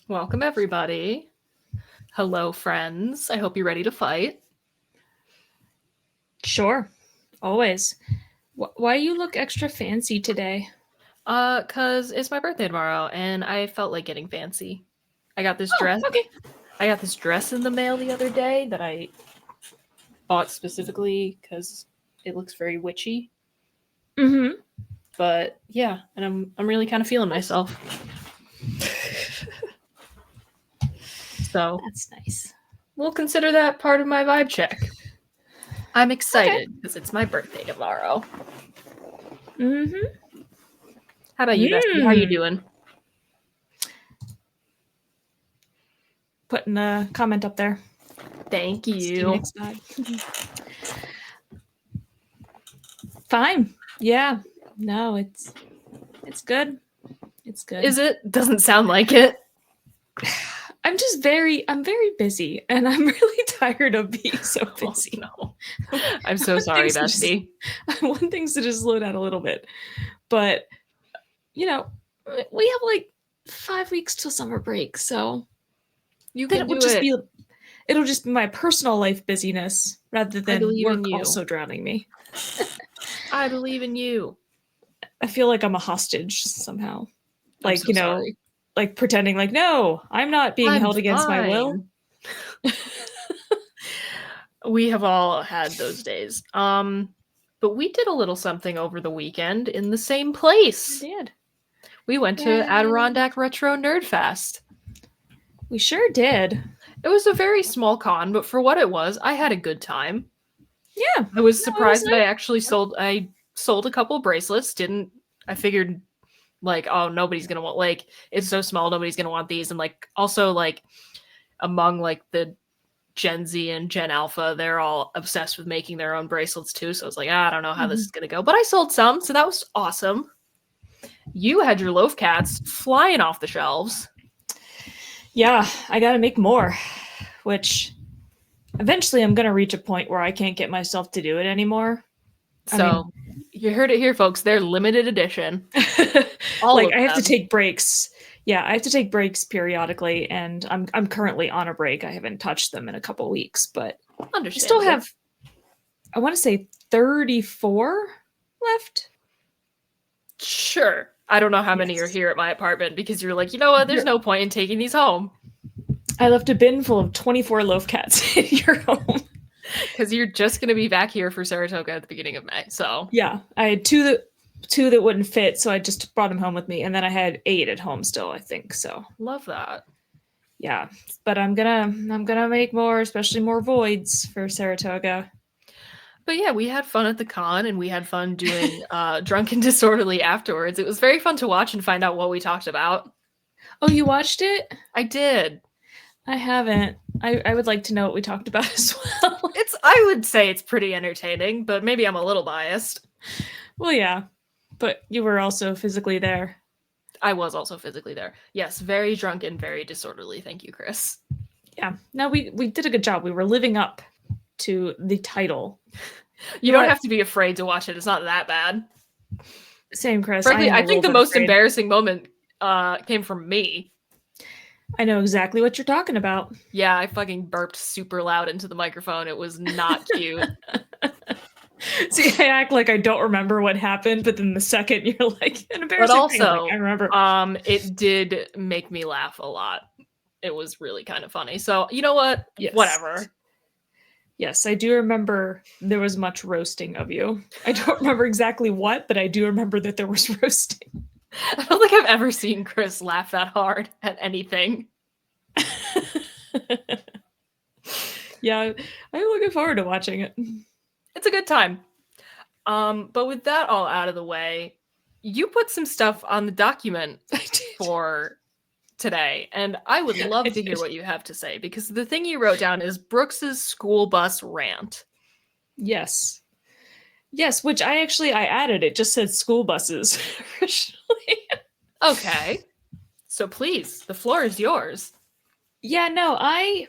Welcome, everybody. Hello, friends. I hope you're ready to fight. Sure. Always. Why you look extra fancy today? Cause it's my birthday tomorrow, and I felt like getting fancy. I got this dress. Okay. I got this dress in the mail the other day that I bought specifically because it looks very witchy. Mm-hmm. But yeah, and I'm really kind of feeling myself. So That's nice. we'll consider that part of my vibe check. I'm excited because it's my birthday tomorrow. Mm-hmm. How about you, Bestie? How you doing? Putting a comment up there. Thank you. Fine. Yeah. No, it's good. It's good. Is it? Doesn't sound like it. I'm very busy, and I'm really tired of being so busy. Oh, no. I'm so sorry, Bestie. I want things to just slow down a little bit. But, we have like 5 weeks till summer break, so you can do it. It'll just be my personal life busyness rather than work also drowning me. I believe in you. I feel like I'm a hostage somehow. Like, sorry. Like pretending like, no, I'm not being held against my will. We have all had those days. But we did a little something over the weekend in the same place. We did. We went to Adirondack Retro Nerd Fest. We sure did. It was a very small con, but for what it was, I had a good time. Yeah. I was surprised that I actually sold a couple bracelets. I figured like, oh, nobody's gonna want, like, it's so small, nobody's gonna want these. And like also like among like the Gen Z and Gen Alpha, they're all obsessed with making their own bracelets too. So I was like, I don't know how this is gonna go. But I sold some, so that was awesome. You had your loaf cats flying off the shelves. Yeah, I gotta make more, which eventually I'm gonna reach a point where I can't get myself to do it anymore. So you heard it here, folks. They're limited edition. Like I have to take breaks. Yeah, I have to take breaks periodically, and I'm currently on a break. I haven't touched them in a couple weeks, but I still have, I want to say 34 left. Sure. I don't know how many are here at my apartment because you're like, you know what? There's no point in taking these home. I left a bin full of 24 loaf cats in your home. Because you're just going to be back here for Saratoga at the beginning of May. So yeah, I had two that wouldn't fit, so I just brought them home with me, and then I had 8 at home still, I think. So love that. Yeah, but I'm gonna make more, especially more voids for Saratoga. But yeah, we had fun at the con, and we had fun doing Drunk and Disorderly afterwards. It was very fun to watch and find out what we talked about. Oh, you watched it? I did. I haven't. I would like to know what we talked about as well. I would say it's pretty entertaining, but maybe I'm a little biased. Well, yeah, but you were also physically there. I was also physically there. Yes, very drunk and very disorderly. Thank you, Chris. Yeah. No, we did a good job. We were living up to the title. You don't have to be afraid to watch it. It's not that bad. Same, Chris. Frankly, I think the most embarrassing moment came from me. I know exactly what you're talking about. Yeah, I fucking burped super loud into the microphone. It was not cute. See, I act like I don't remember what happened, but then the second you're like an embarrassing but also, thing, like, I remember. It did make me laugh a lot. It was really kind of funny. So you know what? Yes. Whatever. Yes, I do remember there was much roasting of you. I don't remember exactly what, but I do remember that there was roasting. I don't think I've ever seen Chris laugh that hard at anything. Yeah, I'm looking forward to watching it. It's a good time. But with that all out of the way, you put some stuff on the document for today, and I would love to hear what you have to say, because the thing you wrote down is Brooks's school bus rant. Yes. Yes, which I added. It just said school buses originally. Okay. So please, the floor is yours. Yeah, no, I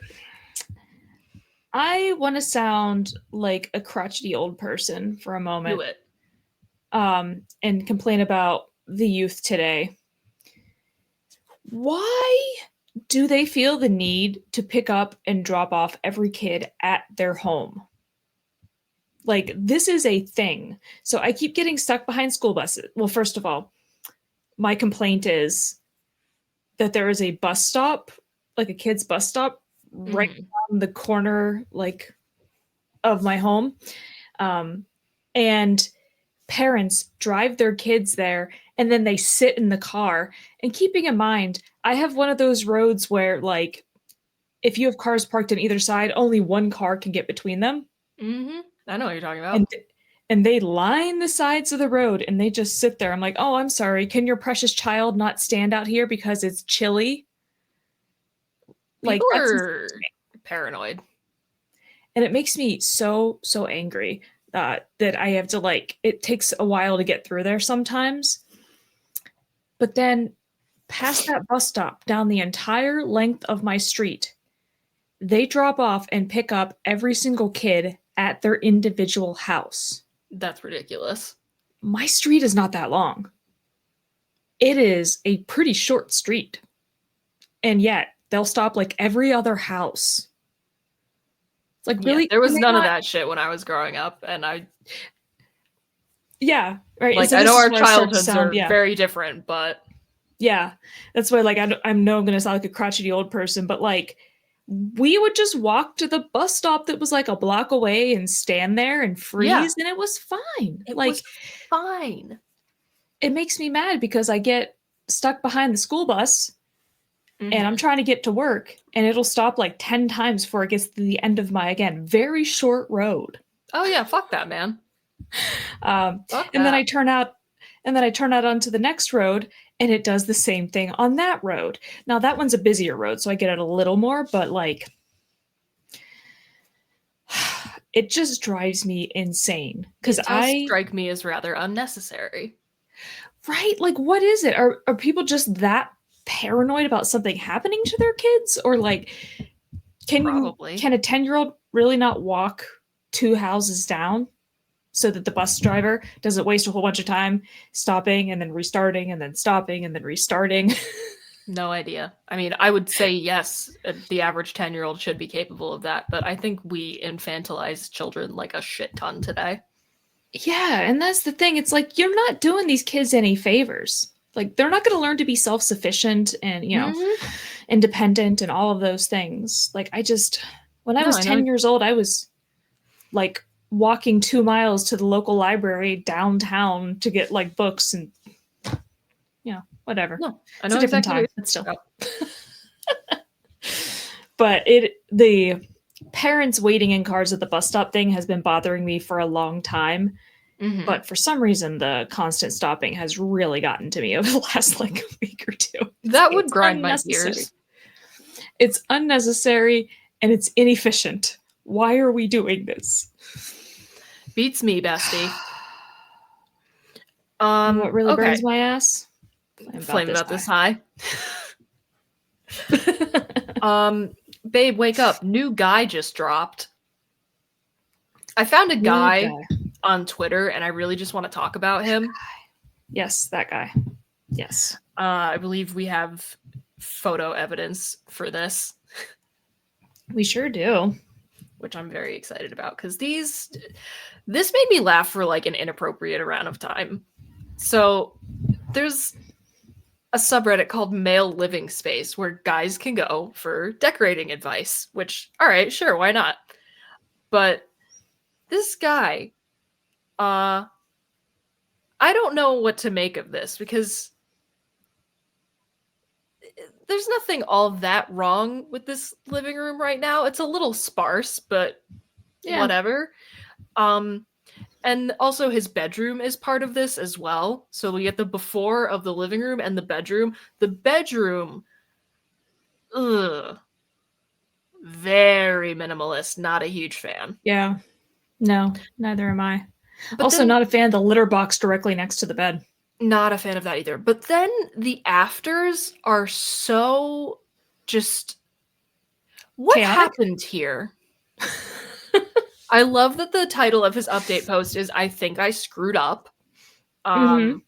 want to sound like a crotchety old person for a moment. Do it. And complain about the youth today. Why do they feel the need to pick up and drop off every kid at their home? Like, this is a thing. So I keep getting stuck behind school buses. Well, first of all, my complaint is that there is a bus stop, like a kid's bus stop, right on the corner, like, of my home. And parents drive their kids there, and then they sit in the car. And keeping in mind, I have one of those roads where, like, if you have cars parked on either side, only one car can get between them. Mm-hmm. I know what you're talking about. And they line the sides of the road, and they just sit there. I'm like, oh, I'm sorry. Can your precious child not stand out here because it's chilly? People are paranoid. And it makes me so angry that I have to, like, it takes a while to get through there sometimes. But then past that bus stop, down the entire length of my street, they drop off and pick up every single kid at their individual house. That's ridiculous. My street is not that long. It is a pretty short street. And yet they'll stop like every other house. It's like, really? Yeah, there was none of that shit when I was growing up, and yeah, right. Like, so I know our childhoods are very different, but yeah, that's why, like, I know I'm gonna sound like a crotchety old person, but like, we would just walk to the bus stop that was like a block away and stand there and freeze, and it was fine. It was fine. It makes me mad because I get stuck behind the school bus. And I'm trying to get to work, and it'll stop like 10 times before it gets to the end of my, again, very short road. Oh yeah, fuck that, man. And then I turn out onto the next road, and it does the same thing on that road. Now that one's a busier road, so I get it a little more, but like, it just drives me insane because strike me as rather unnecessary. Right? Like, what is it? Are people just that paranoid about something happening to their kids? Or like, can a 10-year-old really not walk 2 houses down so that the bus driver doesn't waste a whole bunch of time stopping and then restarting and then stopping and then restarting? No idea. I mean, I would say yes, the average 10-year-old should be capable of that, but I think we infantilize children like a shit ton today. Yeah, and that's the thing. It's like, you're not doing these kids any favors. Like, they're not going to learn to be self-sufficient and, you know, independent and all of those things. Like, when I was 10 years old, I was like walking 2 miles to the local library downtown to get like books and, you know, whatever. No, I it's know a different exactly time, but still. But the parents waiting in cars at the bus stop thing has been bothering me for a long time. But for some reason, the constant stopping has really gotten to me over the last like week or two. That would grind my gears. It's unnecessary and it's inefficient. Why are we doing this? Beats me, bestie. What really burns my ass? Flame about this high. Babe, wake up. New guy just dropped. I found a guy on Twitter, and I really just want to talk about him. Yes, that guy. Yes. I believe we have photo evidence for this. We sure do. which I'm very excited about because this made me laugh for like an inappropriate amount of time. So there's a subreddit called Male Living Space where guys can go for decorating advice, which, all right, sure, why not? But this guy, I don't know what to make of this because there's nothing all that wrong with this living room right now. It's a little sparse, but whatever. And also his bedroom is part of this as well. So we get the before of the living room and the bedroom. The bedroom, very minimalist. Not a huge fan. Yeah. No, neither am I. But also not a fan of the litter box directly next to the bed. Not a fan of that either. But then the afters are so just... What chaotic? Happened here? I love that the title of his update post is I think I screwed up. And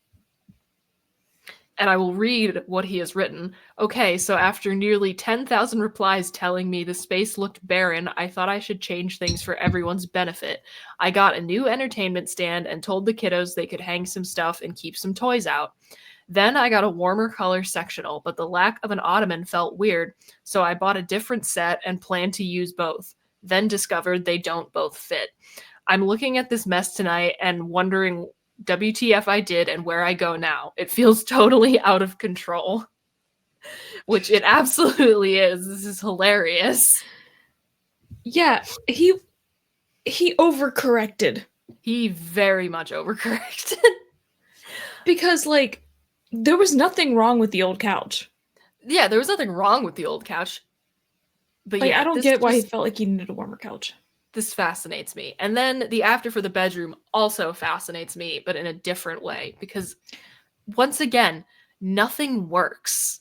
I will read what he has written. Okay, so after nearly 10,000 replies telling me the space looked barren, I thought I should change things for everyone's benefit. I got a new entertainment stand and told the kiddos they could hang some stuff and keep some toys out. Then I got a warmer color sectional, but the lack of an ottoman felt weird, so I bought a different set and planned to use both. Then discovered they don't both fit. I'm looking at this mess tonight and wondering WTF I did and where I go now. It feels totally out of control. Which it absolutely is. This is hilarious. Yeah, he overcorrected. He very much overcorrected. Because, like, there was nothing wrong with the old couch. Yeah, there was nothing wrong with the old couch. But like, yeah, I don't get why he felt like he needed a warmer couch. This fascinates me. And then the after for the bedroom also fascinates me, but in a different way. Because, once again, nothing works.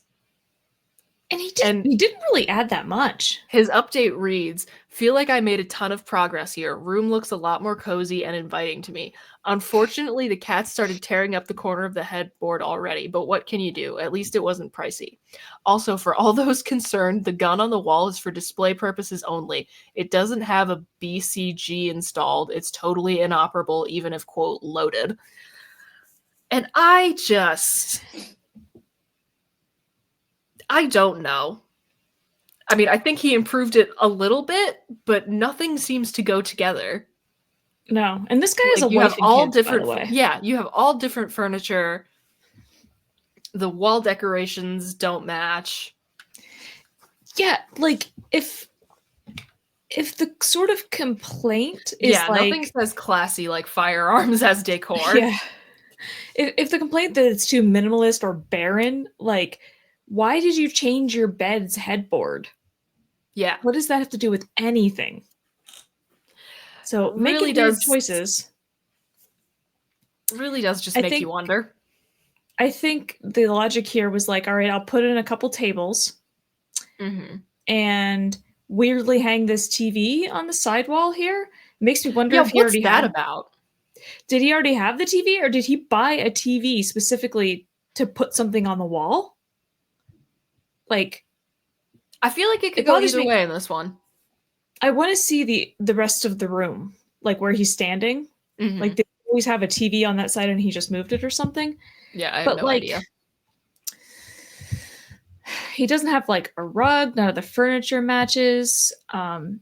And he didn't really add that much. His update reads, feel like I made a ton of progress here. Room looks a lot more cozy and inviting to me. Unfortunately, the cats started tearing up the corner of the headboard already, but what can you do? At least it wasn't pricey. Also, for all those concerned, the gun on the wall is for display purposes only. It doesn't have a BCG installed. It's totally inoperable, even if, quote, loaded. And I don't know. I mean, I think he improved it a little bit, but nothing seems to go together. No, and this guy has a wife and kids, by the way. Yeah, you have all different furniture. The wall decorations don't match. Yeah, like if the sort of complaint is nothing says classy like firearms as decor. Yeah. If the complaint that it's too minimalist or barren, like, why did you change your bed's headboard? Yeah. What does that have to do with anything? So making weird choices. Really does just make you wonder. I think the logic here was like, all right, I'll put in a couple tables and weirdly hang this TV on the sidewall here. It makes me wonder if he already had about. Did he already have the TV, or did he buy a TV specifically to put something on the wall? Like, I feel like it could go either way in this one. I want to see the rest of the room, like where he's standing. Like, they always have a TV on that side and he just moved it or something. Yeah, I have no idea. He doesn't have like a rug, none of the furniture matches. And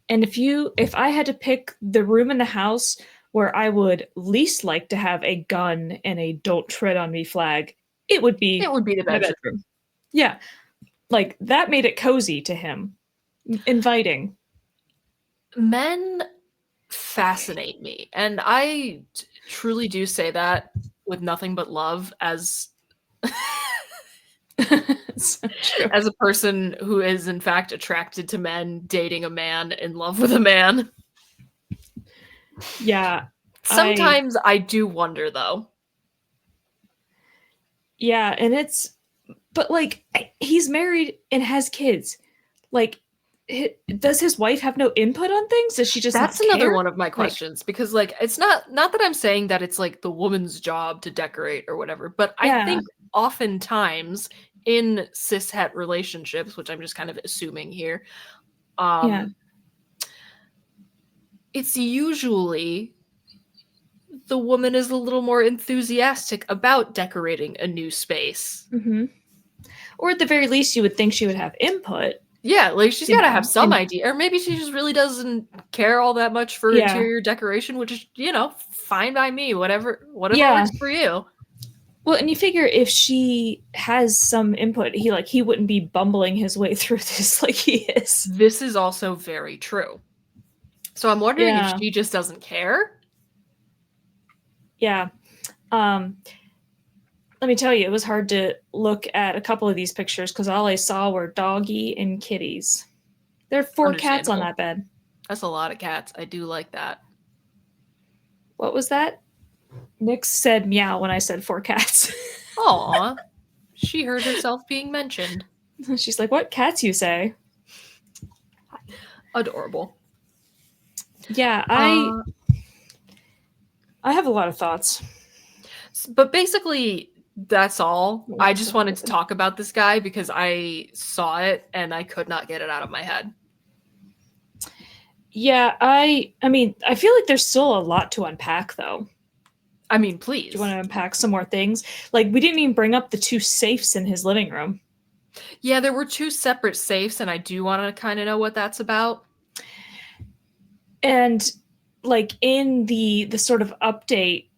if I had to pick the room in the house where I would least like to have a gun and a "Don't tread on me" flag, it would be the bedroom. Yeah, like that made it cozy to him, inviting. Men fascinate me, and I truly do say that with nothing but love as as a person who is in fact attracted to men, dating a man, in love with a man. Yeah. Sometimes I do wonder though. Yeah, and but like, he's married and has kids. Like, does his wife have no input on things? Does she just That's another one of my questions, because like, it's not that I'm saying that it's like the woman's job to decorate or whatever, but I think oftentimes in cishet relationships, which I'm just kind of assuming here, it's usually the woman is a little more enthusiastic about decorating a new space. Mm-hmm. Or at the very least, you would think she would have input. Yeah, like she's got to have some idea. Or maybe she just really doesn't care all that much for interior decoration, which is, fine by me. Whatever works for you. Well, and you figure if she has some input, he wouldn't be bumbling his way through this like he is. This is also very true. So I'm wondering if she just doesn't care. Yeah. Let me tell you, it was hard to look at a couple of these pictures because all I saw were doggy and kitties. There are 4 cats on that bed. That's a lot of cats. I do like that. What was that? Nick said meow when I said 4 cats. Aw. She heard herself being mentioned. She's like, what cats you say? Adorable. Yeah, I have a lot of thoughts. But basically, that's all. I just wanted to talk about this guy because I saw it and I could not get it out of my head. Yeah, I mean, I feel like there's still a lot to unpack, though. I mean, please. Do you want to unpack some more things? Like, we didn't even bring up the 2 safes in his living room. Yeah, there were 2 separate safes, and I do want to kind of know what that's about. And, like, in the sort of update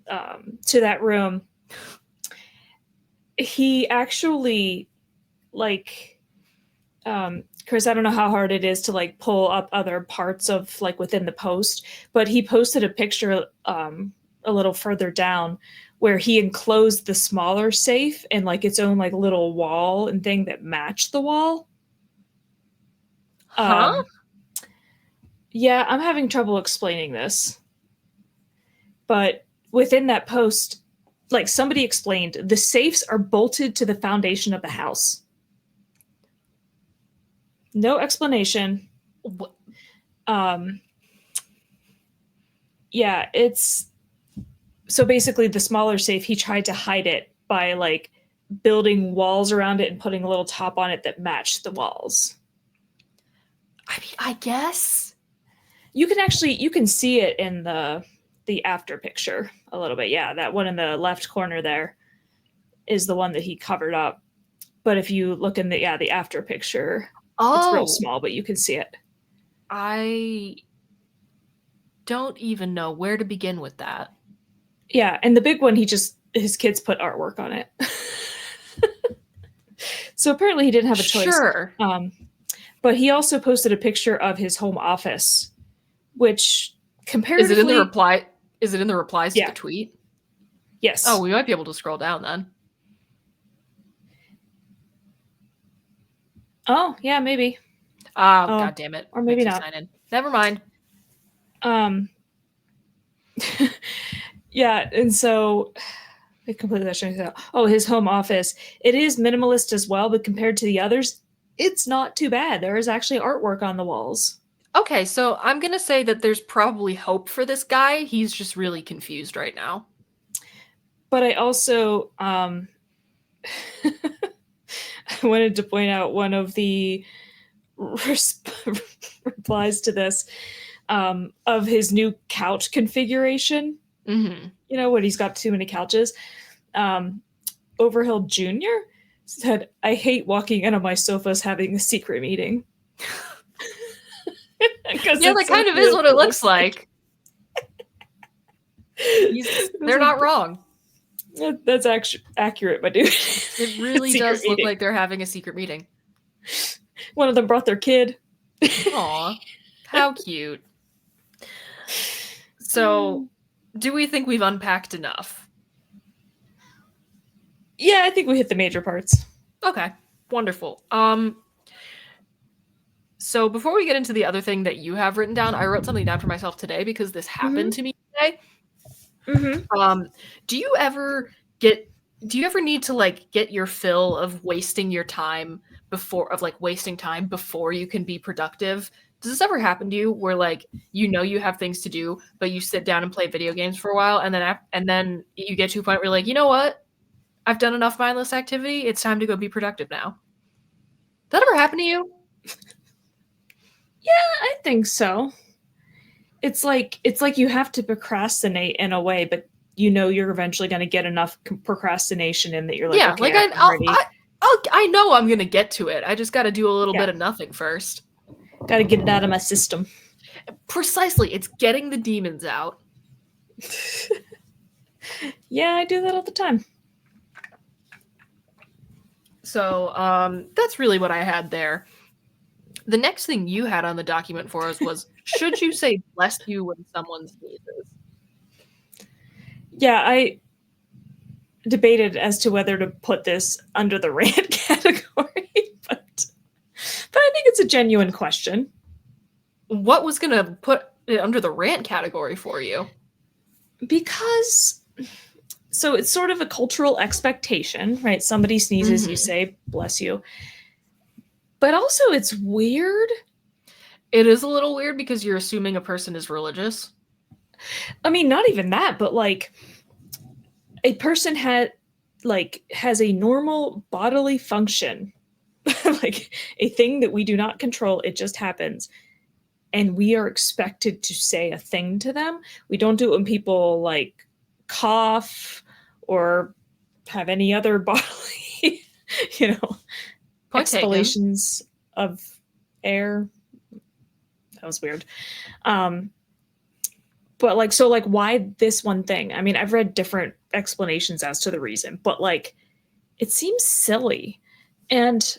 to that room, he actually, like, Chris, I don't know how hard it is to, like, pull up other parts of, like, within the post, but he posted a picture a little further down where he enclosed the smaller safe and, like, its own, like, little wall and thing that matched the wall. Huh? Yeah, I'm having trouble explaining this. But within that post, like, somebody explained, the safes are bolted to the foundation of the house. No explanation. Yeah, it's... So basically, the smaller safe, he tried to hide it by, like, building walls around it and putting a little top on it that matched the walls. I mean, I guess. You can see it in the after picture a little bit. Yeah, that one in the left corner there is the one that he covered up. But if you look in the after picture, it's real small, but you can see it. I don't even know where to begin with that. Yeah, and the big one, his kids put artwork on it. So apparently he didn't have a choice. Sure. But he also posted a picture of his home office, which comparatively... Is it in the replies to the tweet? Yes. Oh, we might be able to scroll down then. Oh, yeah, maybe. God damn it. Or maybe not. Never mind. Yeah, and so I completely that. Oh, his home office. It is minimalist as well, but compared to the others, it's not too bad. There is actually artwork on the walls. Okay, so I'm going to say that there's probably hope for this guy. He's just really confused right now. But I also I wanted to point out one of the replies to this of his new couch configuration. Mm-hmm. You know, when he's got too many couches. Overhill Jr. said, I hate walking into my sofas having a secret meeting. Yeah, that kind of is what it looks like. They're not wrong. That's actually accurate, my dude. It really does look like they're having a secret meeting. One of them brought their kid. Aw, how cute. So, do we think we've unpacked enough? Yeah, I think we hit the major parts. Okay, wonderful. So before we get into the other thing that you have written down, I wrote something down for myself today because this happened to me today. Mm-hmm. Do you ever need to, like, get your fill of wasting time before you can be productive? Does this ever happen to you where, like, you have things to do, but you sit down and play video games for a while, and then you get to a point where you're like, you know what? I've done enough mindless activity. It's time to go be productive now. That ever happen to you? Yeah, I think so. it's like you have to procrastinate in a way, but you know you're eventually going to get enough procrastination in that you're like, yeah, okay, like I'm ready. I know I'm gonna get to it. I just got to do a little bit of nothing first. Got to get it out of my system. Precisely, it's getting the demons out. Yeah, I do that all the time. So that's really what I had there. The next thing you had on the document for us was, should you say bless you when someone sneezes? Yeah, I debated as to whether to put this under the rant category, but I think it's a genuine question. What was going to put it under the rant category for you? Because, so it's sort of a cultural expectation, right? Somebody sneezes, you say, bless you. But also it's weird. It is a little weird because you're assuming a person is religious. I mean, not even that, but like a person has a normal bodily function, like a thing that we do not control. It just happens. And we are expected to say a thing to them. We don't do it when people like cough or have any other bodily, exhalations of air. That was weird. But like, so like, why this one thing? I mean, I've read different explanations as to the reason, but like, it seems silly. And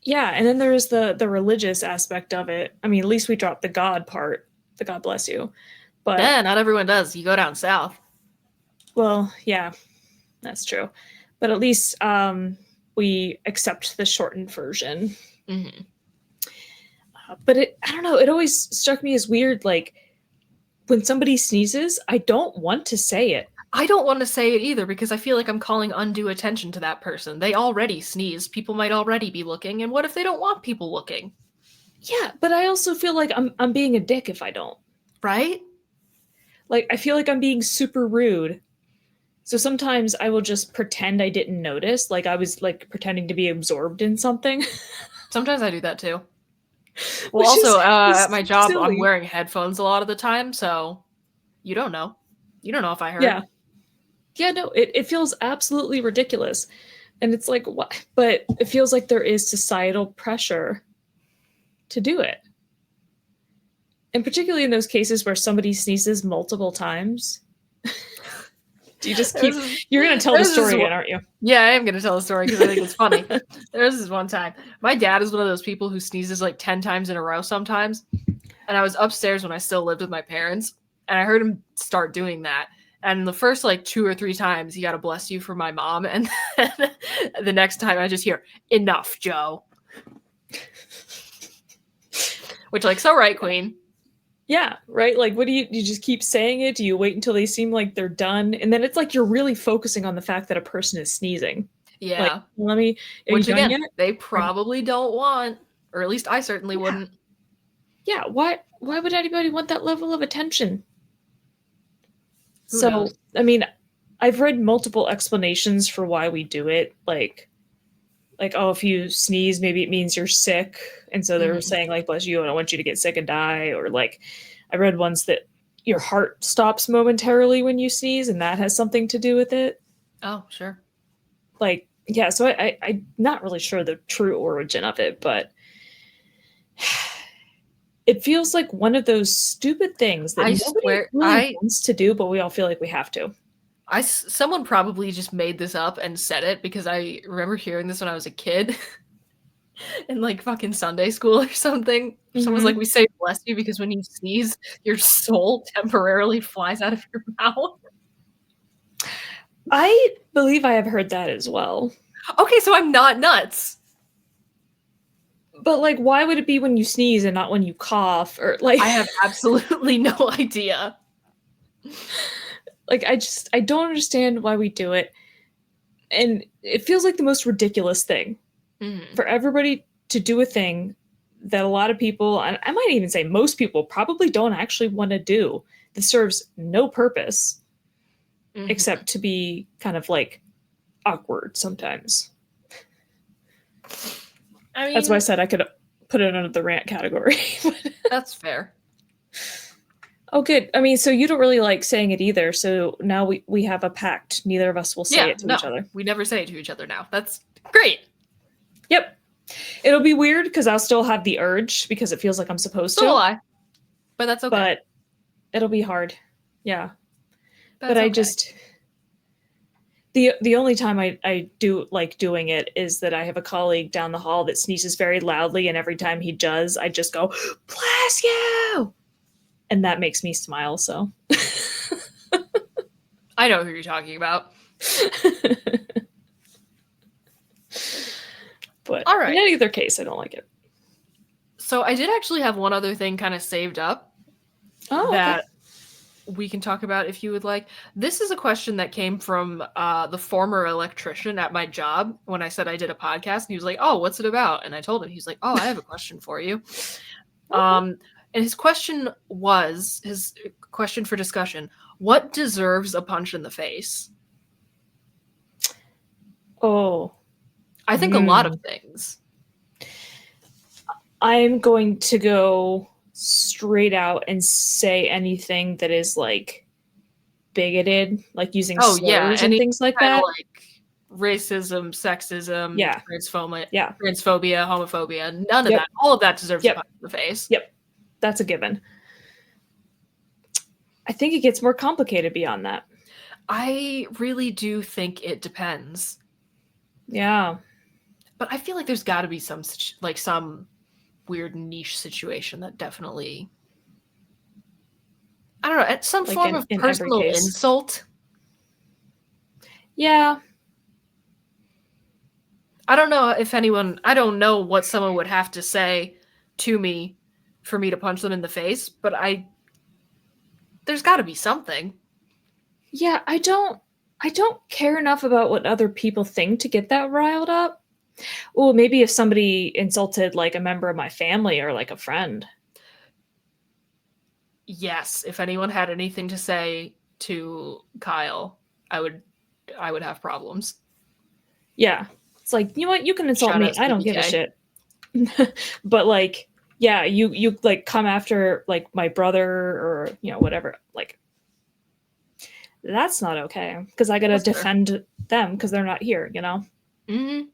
yeah, and then there's the religious aspect of it. I mean, at least we dropped the God part, the God bless you. But yeah, not everyone does. You go down south. Well, yeah, that's true. But at least we accept the shortened version. Mm-hmm. But I don't know, it always struck me as weird, like when somebody sneezes, I don't want to say it. I don't want to say it either because I feel like I'm calling undue attention to that person. They already sneezed. People might already be looking. And what if they don't want people looking? Yeah, but I also feel like I'm being a dick if I don't. Right? Like, I feel like I'm being super rude. So sometimes I will just pretend I didn't notice. Like I was like pretending to be absorbed in something. Sometimes I do that too. Well, also, at my job, silly. I'm wearing headphones a lot of the time, so you don't know. You don't know if I heard. Yeah. Yeah, no, it feels absolutely ridiculous. And it's like, what? But it feels like there is societal pressure to do it. And particularly in those cases where somebody sneezes multiple times. Do you just keep... You're going to tell the story again, aren't you? Yeah, I am going to tell the story because I think it's funny. There was this one time. My dad is one of those people who sneezes like 10 times in a row sometimes. And I was upstairs when I still lived with my parents. And I heard him start doing that. And the first like 2 or 3 times, he got a bless you for my mom. And then the next time I just hear, enough, Joe. Which, like, so right, Queen. Yeah, right? Like, what do you just keep saying it? Do you wait until they seem like they're done? And then it's like you're really focusing on the fact that a person is sneezing. Yeah. Like, let me... Which, again, they probably don't want, or at least I certainly wouldn't. Yeah, why would anybody want that level of attention? So, knows? I mean, I've read multiple explanations for why we do it. Like, oh, if you sneeze, maybe it means you're sick. And so they're saying, like, bless you, I don't want you to get sick and die. Or, like, I read ones that your heart stops momentarily when you sneeze, and that has something to do with it. Oh, sure. Like, yeah, so I'm not really sure the true origin of it, but it feels like one of those stupid things that nobody really wants to do, but we all feel like we have to. Someone probably just made this up and said it because I remember hearing this when I was a kid in like fucking Sunday school or something. Someone's like, we say bless you because when you sneeze, your soul temporarily flies out of your mouth. I believe I have heard that as well. Okay, so I'm not nuts. But like, why would it be when you sneeze and not when you cough? Or like, I have absolutely no idea. Like, I don't understand why we do it. And it feels like the most ridiculous thing for everybody to do a thing that a lot of people, and I might even say most people, probably don't actually want to do, that serves no purpose except to be kind of like awkward sometimes. I mean, that's why I said I could put it under the rant category. That's fair. Oh, good. I mean, so you don't really like saying it either. So now we have a pact. Neither of us will say it to each other. We never say it to each other now. That's great. Yep. It'll be weird because I'll still have the urge because it feels like I'm supposed to. So will I. But that's okay. But it'll be hard. Yeah. But I just... The only time I do like doing it is that I have a colleague down the hall that sneezes very loudly, and every time he does, I just go, "Bless you!" And that makes me smile, so. I know who you're talking about. But all right. In either case, I don't like it. So I did actually have one other thing kind of saved up that we can talk about if you would like. This is a question that came from the former electrician at my job when I said I did a podcast, and he was like, "Oh, what's it about?" And I told him, he's like, "Oh, I have a question for you." And his question for discussion: what deserves a punch in the face? Oh, I think a lot of things. I'm going to go straight out and say anything that is like bigoted, like using slurs and things like that. Like racism, sexism, transphobia, homophobia, none of that. All of that deserves a punch in the face. Yep. That's a given. I think it gets more complicated beyond that. I really do think it depends. Yeah. But I feel like there's got to be some weird niche situation that definitely, I don't know, some like form of personal insult. Yeah. I don't know what someone would have to say to me for me to punch them in the face, but there's got to be something. Yeah, I don't care enough about what other people think to get that riled up. Well, maybe if somebody insulted like a member of my family or like a friend. Yes, if anyone had anything to say to Kyle, I would have problems. Yeah. It's like, you know what? You can insult me. I don't give a shit. But like, yeah, you like come after like my brother or, whatever. Like, that's not okay because I got to defend them because they're not here, Mm-hmm.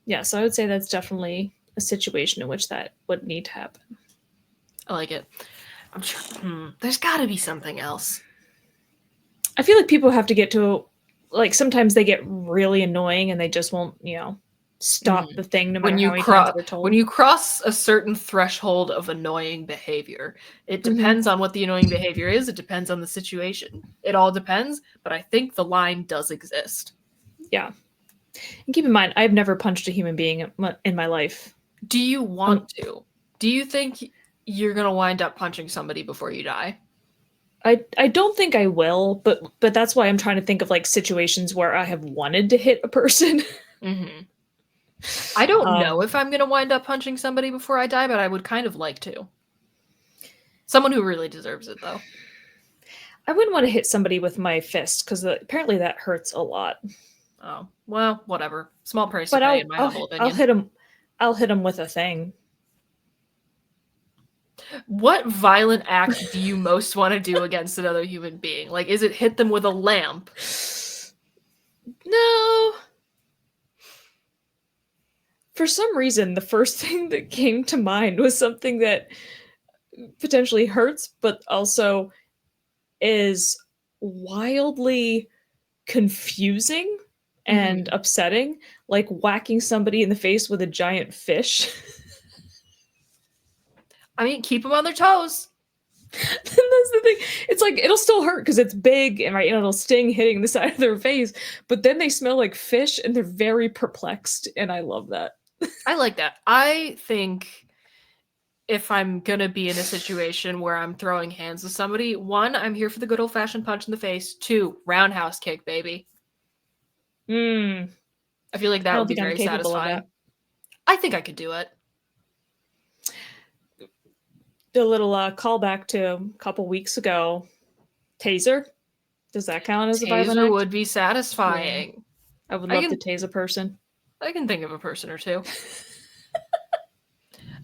Yeah, so I would say that's definitely a situation in which that would need to happen. I like it. There's got to be something else. I feel like people have to get to, like, sometimes they get really annoying and they just won't, stop the thing no matter how many times they're told. When you cross a certain threshold of annoying behavior, it depends on what the annoying behavior is. It depends on the situation. It all depends, but I think the line does exist. Yeah. And keep in mind, I've never punched a human being in my life. Do you want to? Do you think you're going to wind up punching somebody before you die? I don't think I will, but that's why I'm trying to think of like situations where I have wanted to hit a person. Mm-hmm. I don't know if I'm going to wind up punching somebody before I die, but I would kind of like to. Someone who really deserves it, though. I wouldn't want to hit somebody with my fist because apparently that hurts a lot. Oh, well, whatever. Small price to pay, in my humble opinion. I'll hit him with a thing. What violent act do you most want to do against another human being? Like, is it hit them with a lamp? No. For some reason, the first thing that came to mind was something that potentially hurts, but also is wildly confusing and upsetting, like whacking somebody in the face with a giant fish. I mean, keep them on their toes. That's the thing. It's like, it'll still hurt because it's big and it'll sting hitting the side of their face, but then they smell like fish and they're very perplexed, and I love that. I like that. I think if I'm gonna be in a situation where I'm throwing hands with somebody, 1, I'm here for the good old-fashioned punch in the face. 2, roundhouse kick, baby. I feel like that would be very satisfying. I think I could do it. A little callback to a couple weeks ago. Taser. Does that count as a violent act? Taser would be satisfying. Yeah. I would love to tase a person. I can think of a person or two.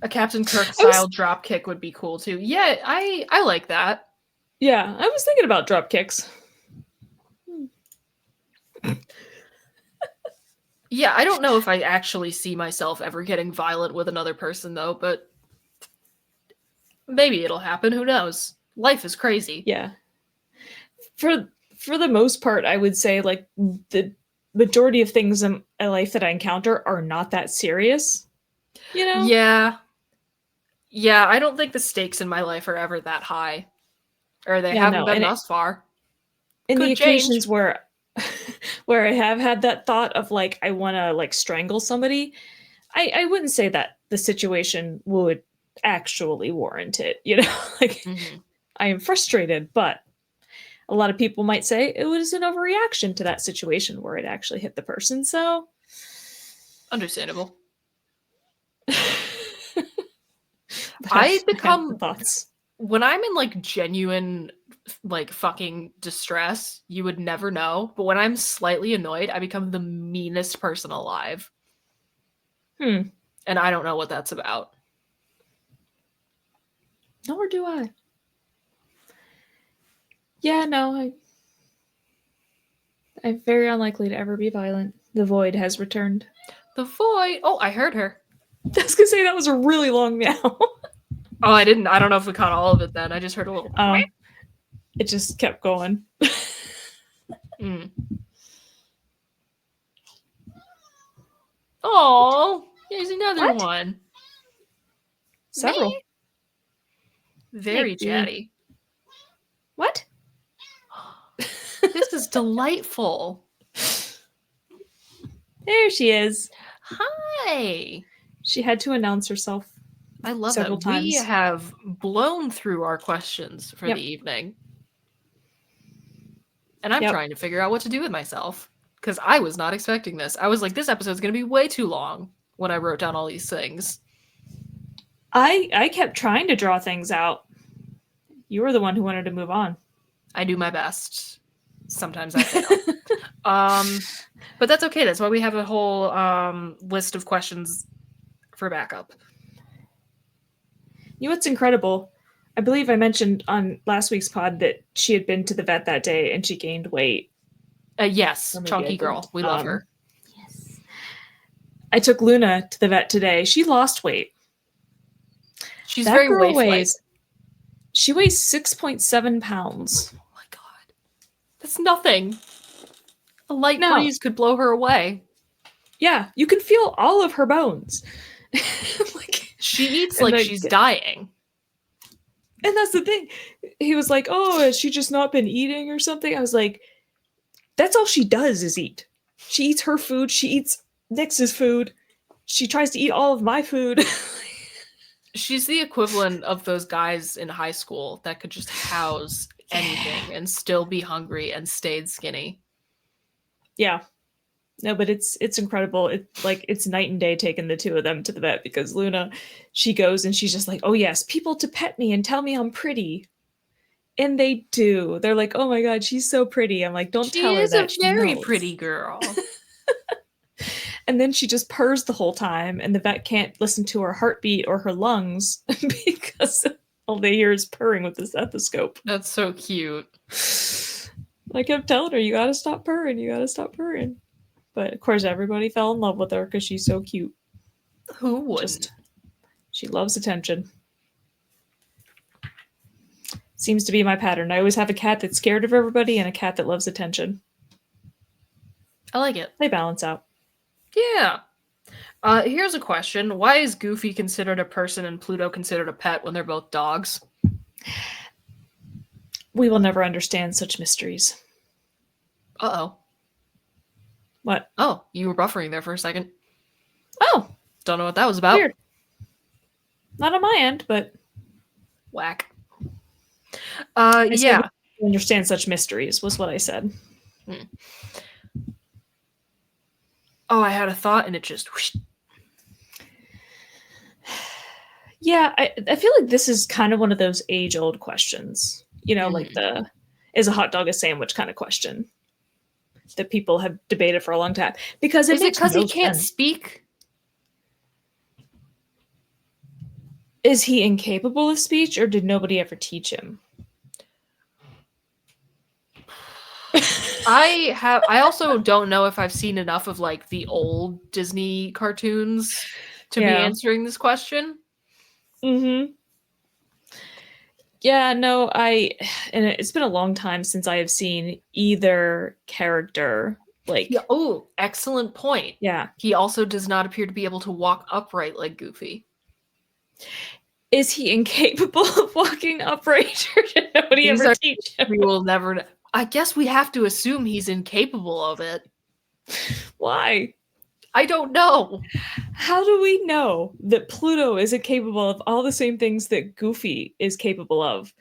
A Captain Kirk style drop kick would be cool too. Yeah, I like that. Yeah, I was thinking about drop kicks. Yeah, I don't know if I actually see myself ever getting violent with another person though, but maybe it'll happen. Who knows? Life is crazy. Yeah. For the most part, I would say like the majority of things in my life that I encounter are not that serious. You know? Yeah. Yeah, I don't think the stakes in my life are ever that high. Or they haven't been thus far. In the occasions where I have had that thought of like I want to like strangle somebody, I wouldn't say that the situation would actually warrant it, you know? Like I am frustrated, but a lot of people might say it was an overreaction to that situation where it actually hit the person, so understandable. I become thoughts. When I'm in like genuine like fucking distress, you would never know. But when I'm slightly annoyed, I become the meanest person alive. And I don't know what that's about. Nor do I. Yeah, no, I'm very unlikely to ever be violent. The void has returned. The void. Oh, I heard her. I was gonna say that was a really long meow. Oh, I didn't. I don't know if we caught all of it then. I just heard a little. It just kept going. Oh, here's another one. Several. Me? Very chatty. What? This is delightful. There she is. Hi. She had to announce herself. I love several times. We have blown through our questions for the evening. And I'm trying to figure out what to do with myself. Because I was not expecting this. I was like, this episode's going to be way too long when I wrote down all these things. I kept trying to draw things out. You were the one who wanted to move on. I do my best. Sometimes I fail. But that's okay. That's why we have a whole list of questions for backup. You know what's incredible? I believe I mentioned on last week's pod that she had been to the vet that day and she gained weight. Yes, chunky girl. We love her. Yes. I took Luna to the vet today. She lost weight. She's very waif-like. She weighs 6.7 pounds. Oh my god. That's nothing. A light breeze could blow her away. Yeah, you can feel all of her bones. She eats like she's dying. And that's the thing. He was like, oh, has she just not been eating or something? I was like, that's all she does is eat. She eats her food. She eats Nyx's food. She tries to eat all of my food. She's the equivalent of those guys in high school that could just house anything and still be hungry and stayed skinny. Yeah. No, but it's incredible. It's night and day taking the two of them to the vet because Luna, she goes and she's just like, oh yes, people to pet me and tell me I'm pretty. And they do. They're like, oh my god, she's so pretty. I'm like, don't tell her that. She is a very pretty girl. And then she just purrs the whole time, and the vet can't listen to her heartbeat or her lungs because all they hear is purring with the stethoscope. That's so cute. I kept telling her, you gotta stop purring, you gotta stop purring. But of course, everybody fell in love with her because she's so cute. Who wouldn't? She loves attention. Seems to be my pattern. I always have a cat that's scared of everybody and a cat that loves attention. I like it. They balance out. Yeah. Here's a question. Why is Goofy considered a person and Pluto considered a pet when they're both dogs? We will never understand such mysteries. Uh-oh. What? Oh, you were buffering there for a second. Oh. Don't know what that was about. Weird. Not on my end, but... Whack. Yeah. Understand such mysteries was what I said. Oh, I had a thought and it just... Whoosh. Yeah, I feel like this is kind of one of those age-old questions. You know, like the, is a hot dog a sandwich kind of question that people have debated for a long time. Because Is it because he can't speak? Is he incapable of speech, or did nobody ever teach him? I also don't know if I've seen enough of like the old Disney cartoons to be answering this question. Mm-hmm. Yeah, no, and it's been a long time since I have seen either character like. Yeah, oh, excellent point. Yeah. He also does not appear to be able to walk upright like Goofy. Is he incapable of walking upright, or did nobody ever teach him? We will never. I guess we have to assume he's incapable of it. Why? I don't know. How do we know that Pluto isn't capable of all the same things that Goofy is capable of?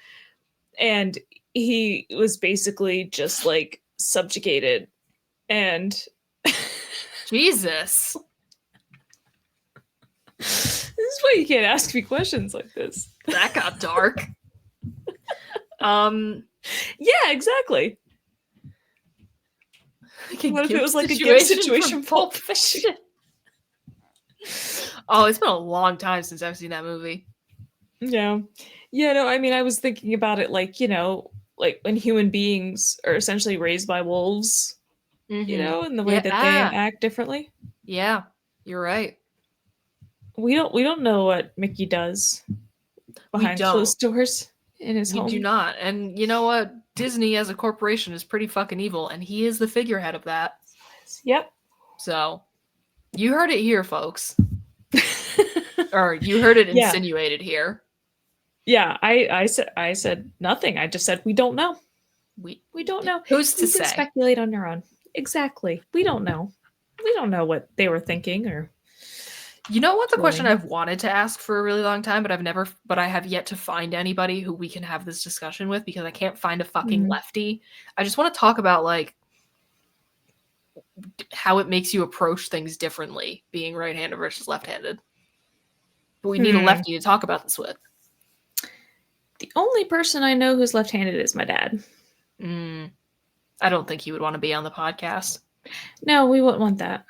And he was basically just like subjugated and Jesus. This is why you can't ask me questions like this. That got dark. Yeah, exactly. What if it was like a gift situation from Pulp Fiction? Oh, it's been a long time since I've seen that movie. Yeah. Yeah, no, I mean, I was thinking about it like, like when human beings are essentially raised by wolves, in the way that they act differently. Yeah, you're right. We don't know what Mickey does behind closed doors in his home. We do not. And you know what? Disney as a corporation is pretty fucking evil, and he is the figurehead of that. Yep. So, you heard it here, folks. Or you heard it insinuated here. Yeah, I said nothing. I just said we don't know. We don't know. Who's to say? You can speculate on your own. Exactly. We don't know. We don't know what they were thinking or. You know what? The question I've wanted to ask for a really long time, but I have yet to find anybody who we can have this discussion with because I can't find a fucking lefty. I just want to talk about like how it makes you approach things differently, being right-handed versus left-handed. But we need a lefty to talk about this with. The only person I know who's left-handed is my dad. I don't think he would want to be on the podcast. No, we wouldn't want that.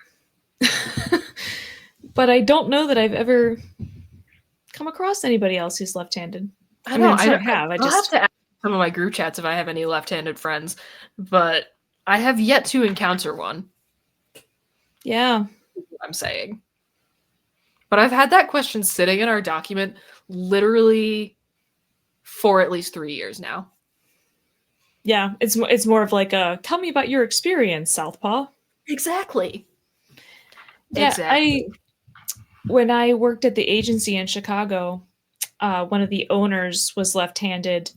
But I don't know that I've ever come across anybody else who's left-handed. I know. I'm sure I have. I'll have to ask some of my group chats if I have any left-handed friends, but I have yet to encounter one. Yeah. I'm saying. But I've had that question sitting in our document literally for at least 3 years now. Yeah, it's more of like a tell me about your experience, Southpaw. Exactly. Yeah, exactly. When I worked at the agency in Chicago, one of the owners was left-handed,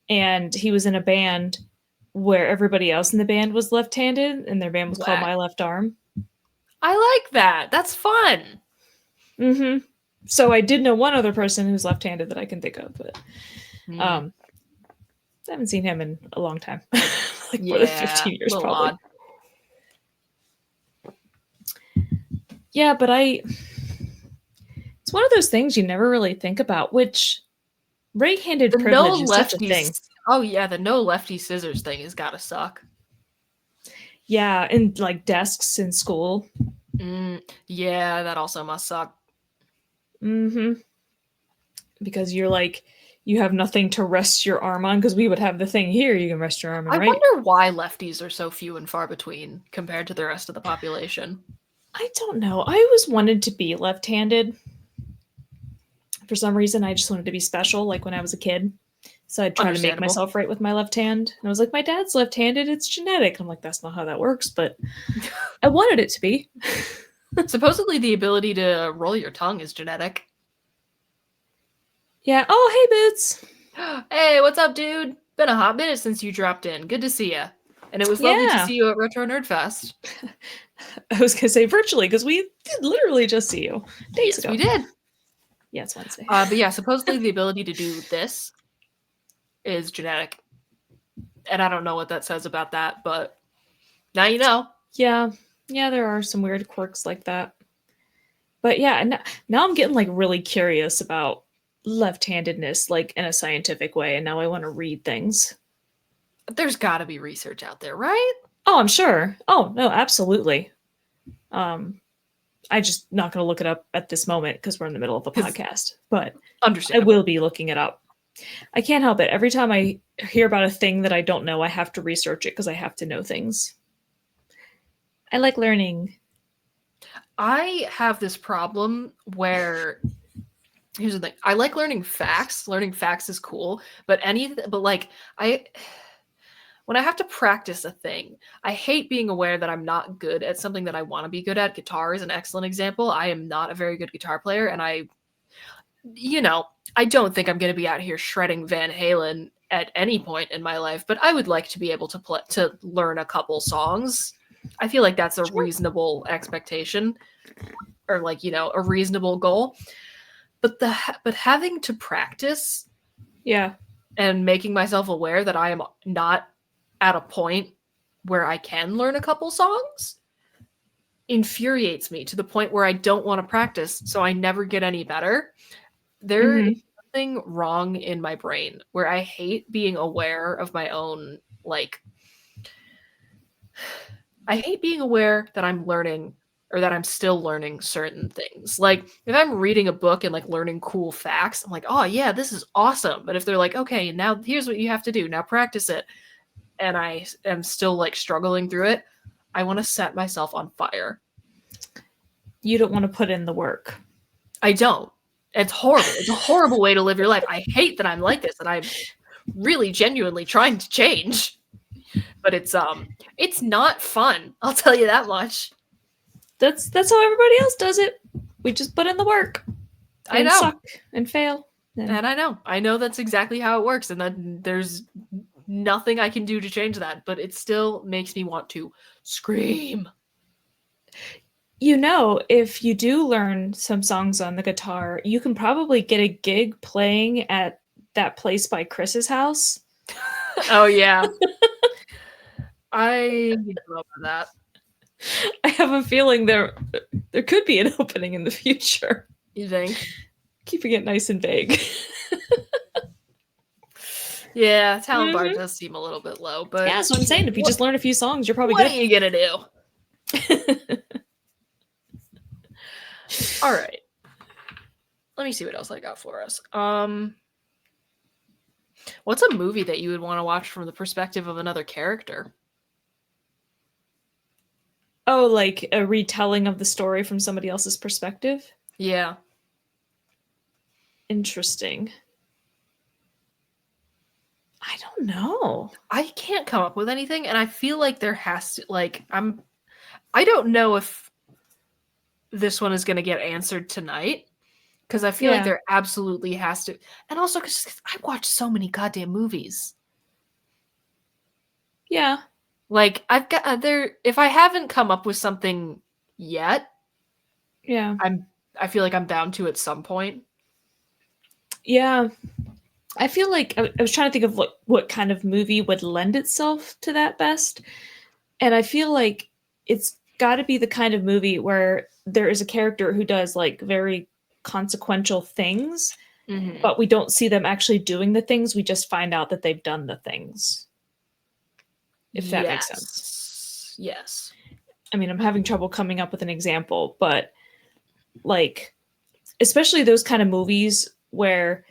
and he was in a band where everybody else in the band was left-handed, and their band was called My Left Arm. I like that. That's fun. Mm-hmm. So I did know one other person who's left-handed that I can think of, but I haven't seen him in a long time. Like more than 15 years probably. Odd. Yeah, but it's one of those things you never really think about, which right-handed privilege is such a thing. Oh yeah, the no lefty scissors thing has got to suck. Yeah, and like desks in school. Yeah, that also must suck. Mm-hmm. Because you have nothing to rest your arm on, because we would have the thing here you can rest your arm on, right? I wonder why lefties are so few and far between compared to the rest of the population. I don't know. I always wanted to be left-handed. For some reason, I just wanted to be special, like when I was a kid. So I'd try to make myself right with my left hand. And I was like, my dad's left-handed, it's genetic. I'm like, that's not how that works, but I wanted it to be. Supposedly the ability to roll your tongue is genetic. Yeah. Oh, hey, Boots. Hey, what's up, dude? Been a hot minute since you dropped in. Good to see you. And it was lovely to see you at Retro Nerd Fest. I was going to say virtually, because we did literally just see you days ago. We did. Yeah, it's Wednesday. But yeah, supposedly the ability to do this is genetic. And I don't know what that says about that, but now you know. Yeah. Yeah, there are some weird quirks like that. But yeah, now I'm getting like really curious about left-handedness, like in a scientific way, and now I want to read things. There's got to be research out there, right? Oh, I'm sure. Oh, no, absolutely. I'm just not going to look it up at this moment because we're in the middle of a podcast, but I Understand. will be looking it up. I can't help it. Every time I hear about a thing that I don't know, I have to research it because I have to know things. I like learning. I have this problem where here's the thing. I like learning facts. Learning facts is cool, but like when I have to practice a thing, I hate being aware that I'm not good at something that I want to be good at. Guitar is an excellent example. I am not a very good guitar player, and I don't think I'm going to be out here shredding Van Halen at any point in my life, but I would like to be able to learn a couple songs. I feel like that's a reasonable expectation, or like, a reasonable goal. But having to practice, and making myself aware that I am not at a point where I can learn a couple songs infuriates me to the point where I don't want to practice, so I never get any better. There is something wrong in my brain where I hate being aware of my own, like, I hate being aware that I'm learning or that I'm still learning certain things. Like, if I'm reading a book and like learning cool facts, I'm like, oh yeah, this is awesome. But if they're like, okay, now here's what you have to do, now practice it, and I am still like struggling through it, I want to set myself on fire. You don't want to put in the work. I don't. It's horrible. It's a horrible way to live your life. I hate that I'm like this, and I'm really genuinely trying to change. But it's not fun. I'll tell you that much. That's how everybody else does it. We just put in the work. I know. Suck and fail. And I know that's exactly how it works, and that there's nothing I can do to change that, but it still makes me want to scream. If you do learn some songs on the guitar, you can probably get a gig playing at that place by Chris's house. Oh, yeah. I need to know about that. I have a feeling there could be an opening in the future. You think? Keeping it nice and vague. Yeah, talent bar does seem a little bit low, but yeah, that's what I'm saying. If you just learn a few songs, you're probably good. What are you gonna do? All right. Let me see what else I got for us. What's a movie that you would want to watch from the perspective of another character? Oh, like a retelling of the story from somebody else's perspective? Yeah. Interesting. I don't know. I can't come up with anything, and I feel like there has to, like, I don't know if this one is going to get answered tonight, because I feel like there absolutely has to, and also because I watch so many goddamn movies. Yeah. Like, I've got if I haven't come up with something yet, I feel like I'm bound to at some point. Yeah. I feel like I was trying to think of what kind of movie would lend itself to that best. And I feel like it's got to be the kind of movie where there is a character who does like very consequential things, but we don't see them actually doing the things. We just find out that they've done the things. If that makes sense. Yes. I mean, I'm having trouble coming up with an example, but like, especially those kind of movies where,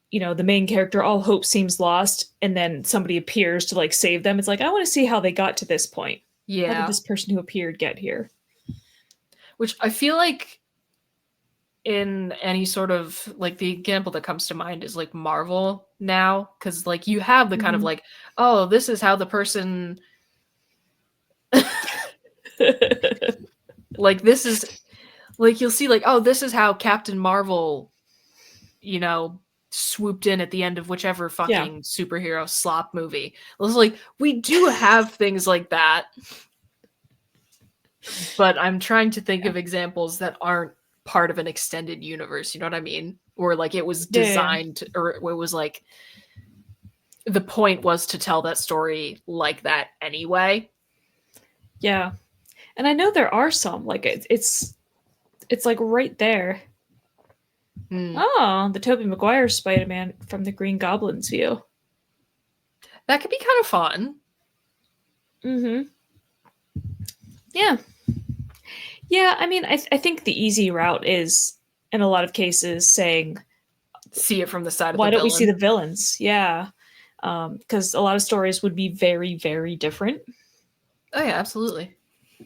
the main character, all hope seems lost, and then somebody appears to like save them. It's like, I want to see how they got to this point. Yeah. How did this person who appeared get here? Which I feel like in any sort of, like, the example that comes to mind is like Marvel now, because like you have the kind of like, oh, this is how the person like, this is like, you'll see like, oh, this is how Captain Marvel swooped in at the end of whichever fucking superhero slop movie. It was like, we do have things like that, but I'm trying to think of examples that aren't part of an extended universe, you know what I mean? Or like it was designed, or it was like the point was to tell that story like that anyway. Yeah. And I know there are some, like it's like right there. Oh, the Tobey Maguire Spider-Man from the Green Goblin's view. That could be kind of fun. Yeah. Yeah, I mean, I think the easy route is, in a lot of cases, saying, see it from the side of the why don't we villain. see the villains? Yeah. Because a lot of stories would be very, very different. Oh, yeah, absolutely.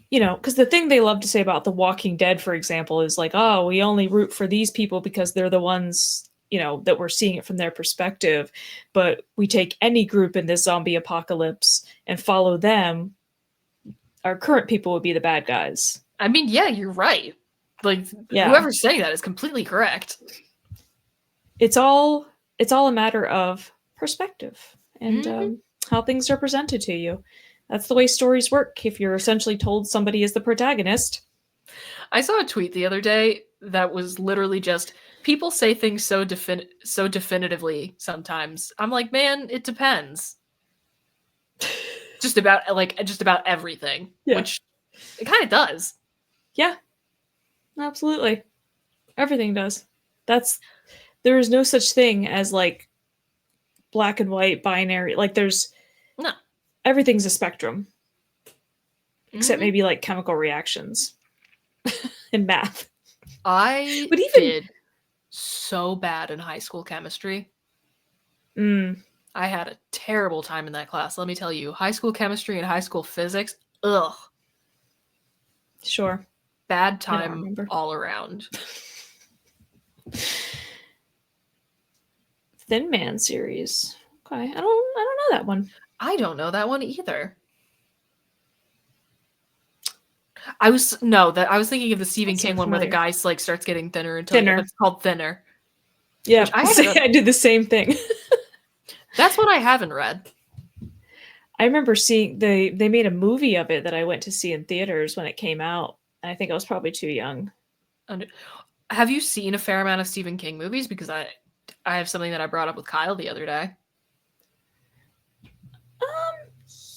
Because the thing they love to say about The Walking Dead, for example, is like, oh, we only root for these people because they're the ones, that we're seeing it from their perspective. But we take any group in this zombie apocalypse and follow them. Our current people would be the bad guys. I mean, yeah, you're right. Like, whoever's saying that is completely correct. It's all a matter of perspective and how things are presented to you. That's the way stories work. If you're essentially told somebody is the protagonist. I saw a tweet the other day that was literally just, people say things so definitively sometimes. I'm like, man, it depends. just about everything, which it kind of does. Yeah, absolutely. Everything does. There is no such thing as like black and white binary. Like everything's a spectrum. Except maybe like chemical reactions in math. I did so bad in high school chemistry. I had a terrible time in that class. Let me tell you, high school chemistry and high school physics, ugh. Sure. Bad time all around. Thin Man series. Okay, I don't know that one. I don't know that one either. I was thinking of the Stephen King one where the guy like starts getting thinner and thinner. It's called Thinner. Yeah, I did the same thing. That's what I haven't read. I remember seeing they made a movie of it that I went to see in theaters when it came out. And I think I was probably too young. Have you seen a fair amount of Stephen King movies? Because I have something that I brought up with Kyle the other day.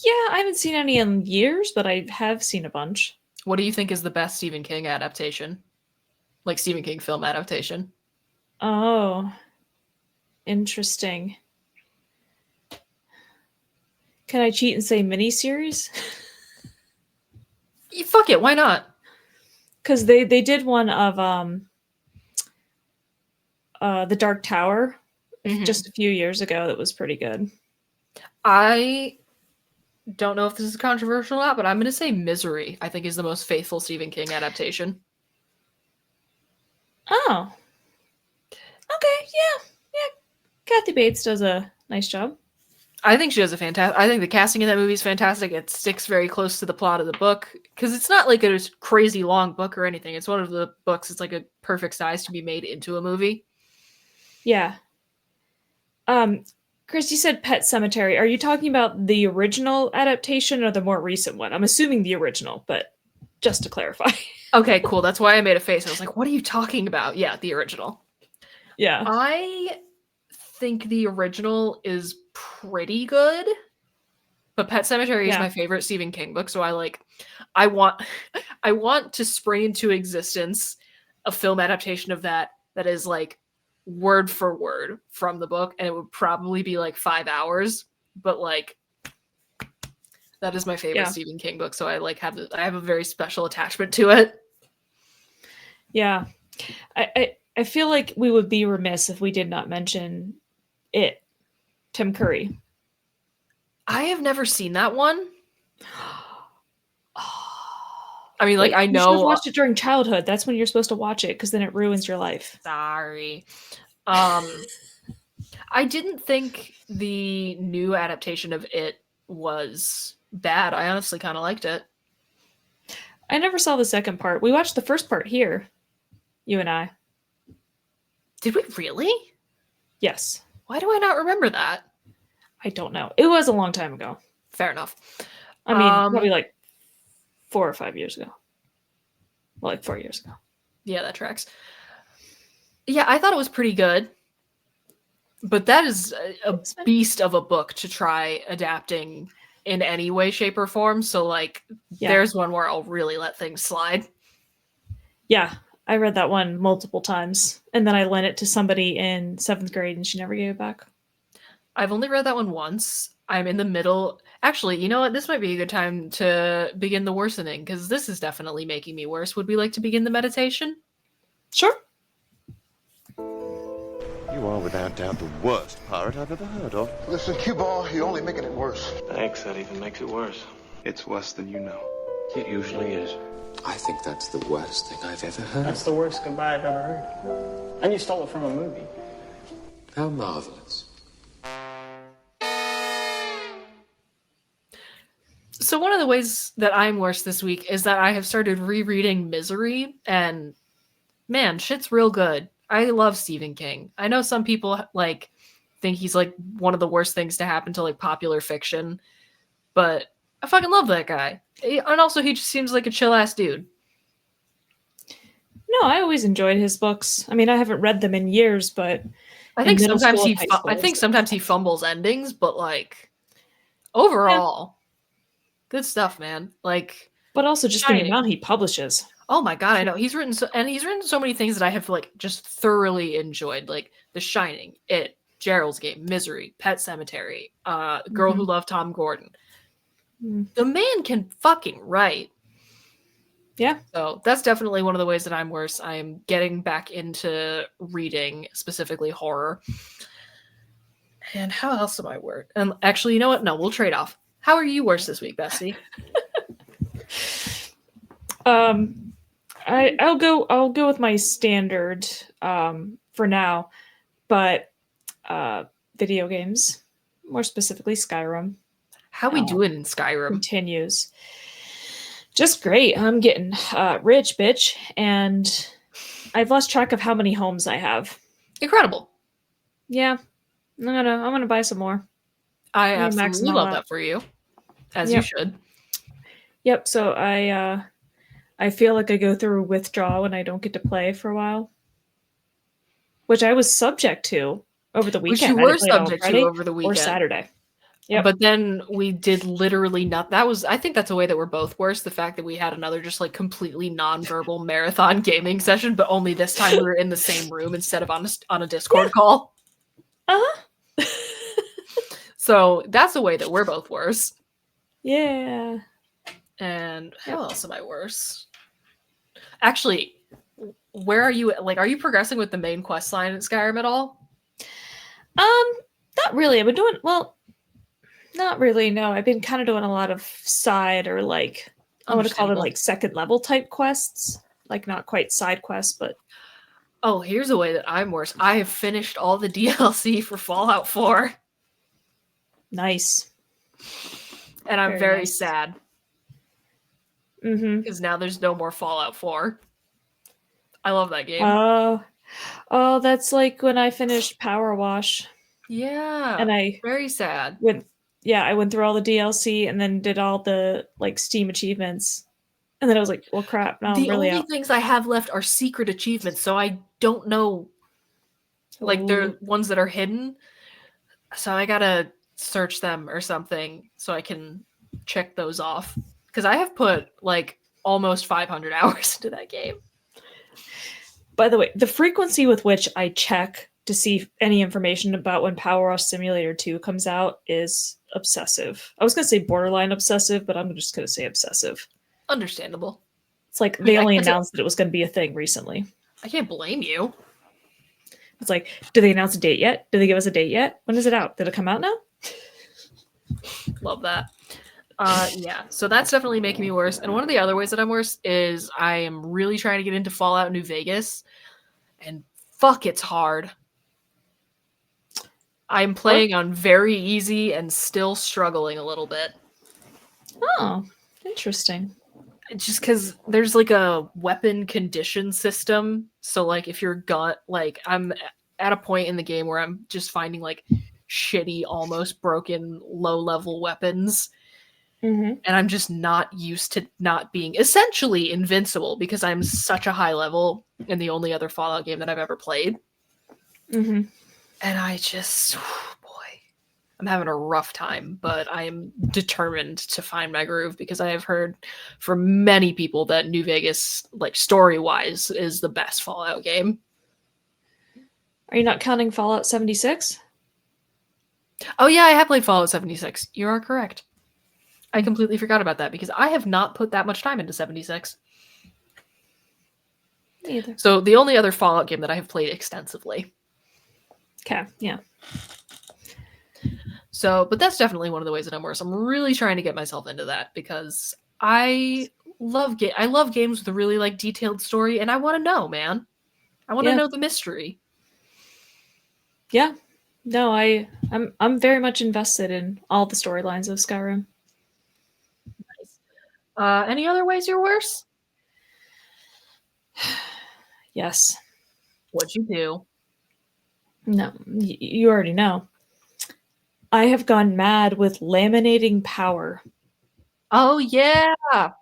Yeah, I haven't seen any in years, but I have seen a bunch. What do you think is the best Stephen King adaptation? Like Stephen King film adaptation? Oh, interesting. Can I cheat and say miniseries? Fuck it, why not? Because they did one of The Dark Tower just a few years ago that was pretty good. I don't know if this is controversial or not, but I'm going to say Misery, I think, is the most faithful Stephen King adaptation. Oh. Okay, yeah. Kathy Bates does a nice job. I think she does I think the casting in that movie is fantastic. It sticks very close to the plot of the book because it's not like a crazy long book or anything. It's one of the books. It's like a perfect size to be made into a movie. Yeah. Chris, you said Pet Sematary. Are you talking about the original adaptation or the more recent one? I'm assuming the original, but just to clarify. Okay, cool. That's why I made a face. I was like, what are you talking about? Yeah, the original. Yeah. I think the original is pretty good, but Pet Sematary is my favorite Stephen King book, so I want to spring into existence a film adaptation of that is like word for word from the book, and it would probably be like 5 hours, but like that is my favorite Stephen King book, so I have a very special attachment to it. Yeah. I feel like we would be remiss if we did not mention it. Tim Curry. I have never seen that one. I mean, like, I know. You should have watched it during childhood. That's when you're supposed to watch it, because then it ruins your life. Sorry. I didn't think the new adaptation of it was bad. I honestly kind of liked it. I never saw the second part. We watched the first part here, you and I. Did we really? Yes. Why do I not remember that? I don't know. It was a long time ago. Fair enough. I mean, probably like 4 or 5 years ago. Well, like 4 years ago. Yeah, that tracks. Yeah, I thought it was pretty good. But that is a beast of a book to try adapting in any way, shape, or form. So, like, there's one where I'll really let things slide. Yeah, I read that one multiple times. And then I lent it to somebody in 7th grade and she never gave it back. I've only read that one once. I'm in the middle. Actually, you know what? This might be a good time to begin the worsening, because this is definitely making me worse. Would we like to begin the meditation? Sure. You are without doubt the worst pirate I've ever heard of. Listen, cue ball, you're only making it worse. Thanks, that even makes it worse. It's worse than you know. It usually is. I think that's the worst thing I've ever heard. That's the worst goodbye I've ever heard. And you stole it from a movie. How marvelous. So one of the ways that I'm worse this week is that I have started rereading Misery, and man, shit's real good. I love Stephen King. I know some people like think he's like one of the worst things to happen to like popular fiction, but I fucking love that guy. And also he just seems like a chill ass dude. No, I always enjoyed his books. I mean, I haven't read them in years, but I think sometimes he fumbles endings, but like overall, good stuff, man. Like, but also just the amount he publishes. Oh my god, I know. He's written so many things that I have like just thoroughly enjoyed, like The Shining, It, Gerald's Game, Misery, Pet Sematary, Girl Who Loved Tom Gordon. The man can fucking write. Yeah. So that's definitely one of the ways that I'm worse. I am getting back into reading, specifically horror. And how else am I worse? And actually, you know what? No, we'll trade off. How are you worse this week, Bessie? I'll go with my standard for now, but video games, more specifically Skyrim. How we doing in Skyrim? Continues. Just great. I'm getting rich, bitch, and I've lost track of how many homes I have. Incredible. Yeah, I'm gonna buy some more. I absolutely love that for you, as you should. Yep. So I feel like I go through a withdrawal when I don't get to play for a while, which I was subject to over the weekend. Which you were subject to over the weekend or Saturday. Yeah, but then we did literally not. I think that's a way that we're both worse. The fact that we had another just like completely nonverbal marathon gaming session, but only this time we were in the same room instead of on a Discord call. So that's a way that we're both worse. Yeah. And how else am I worse? Actually, where are you? Like, are you progressing with the main quest line in Skyrim at all? Not really. I've been doing not really. No, I've been kind of doing a lot of side or like I want to call them like second level type quests, like not quite side quests, but. Oh, here's a way that I'm worse. I have finished all the DLC for Fallout 4. Nice. And I'm very nice. Sad. Mm-hmm. Because now there's no more Fallout 4. I love that game. Oh, that's like when I finished Power Wash. Yeah. And I very sad. I went through all the DLC and then did all the like Steam achievements. And then I was like, well crap, now I'm really out. The only things I have left are secret achievements, so I don't know. Like they're ones that are hidden. So I gotta search them or something so I can check those off. Because I have put like almost 500 hours into that game. By the way, the frequency with which I check to see any information about when Power Wash Simulator 2 comes out is obsessive. I was going to say borderline obsessive, but I'm just going to say obsessive. Understandable. It's like they only announced that it was going to be a thing recently. I can't blame you. It's like, did they announce a date yet? Did they give us a date yet? When is it out? Did it come out now? Love that. Yeah, so that's definitely making me worse. And one of the other ways that I'm worse is I am really trying to get into Fallout New Vegas. And fuck, it's hard. I'm playing on very easy and still struggling a little bit. Oh, interesting. Just because there's like a weapon condition system. So like if you're like I'm at a point in the game where I'm just finding like shitty, almost broken, low-level weapons. Mm-hmm. And I'm just not used to not being essentially invincible because I'm such a high level in the only other Fallout game that I've ever played. Mm-hmm. And I just, boy, I'm having a rough time, but I am determined to find my groove because I have heard from many people that New Vegas, like story-wise, is the best Fallout game. Are you not counting Fallout 76? Oh yeah, I have played Fallout 76. You are correct. I completely forgot about that because I have not put that much time into 76. Either. So the only other Fallout game that I have played extensively. Okay, yeah. So, but that's definitely one of the ways that I'm worse. I'm really trying to get myself into that because I love games with a really like detailed story, and I want to know, man. I want to know the mystery. Yeah. No, I'm very much invested in all the storylines of Skyrim. Nice. Any other ways you're worse? Yes. What'd you do? No, you already know. I have gone mad with laminating power. Oh yeah. I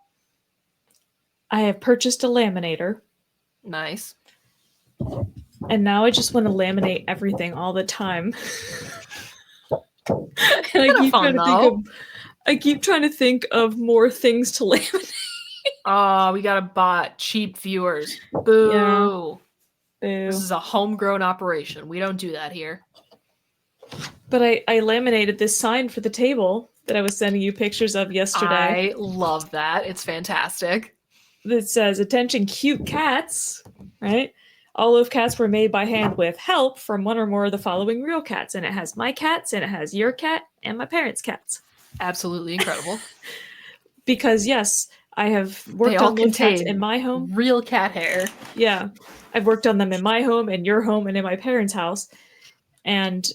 have purchased a laminator. Nice. And now I just want to laminate everything all the time. And I keep trying to think of more things to laminate. Oh, we got a bot. Cheap viewers. Boo. Yeah. Boo. This is a homegrown operation. We don't do that here. But I laminated this sign for the table that I was sending you pictures of yesterday. I love that. It's fantastic. That says, "Attention cute cats," right? "All of cats were made by hand with help from one or more of the following real cats." And it has my cats, and it has your cat, and my parents' cats. Absolutely incredible. Because, yes, I have worked on those cats in my home. Real cat hair. Yeah. I've worked on them in my home, in your home, and in my parents' house. And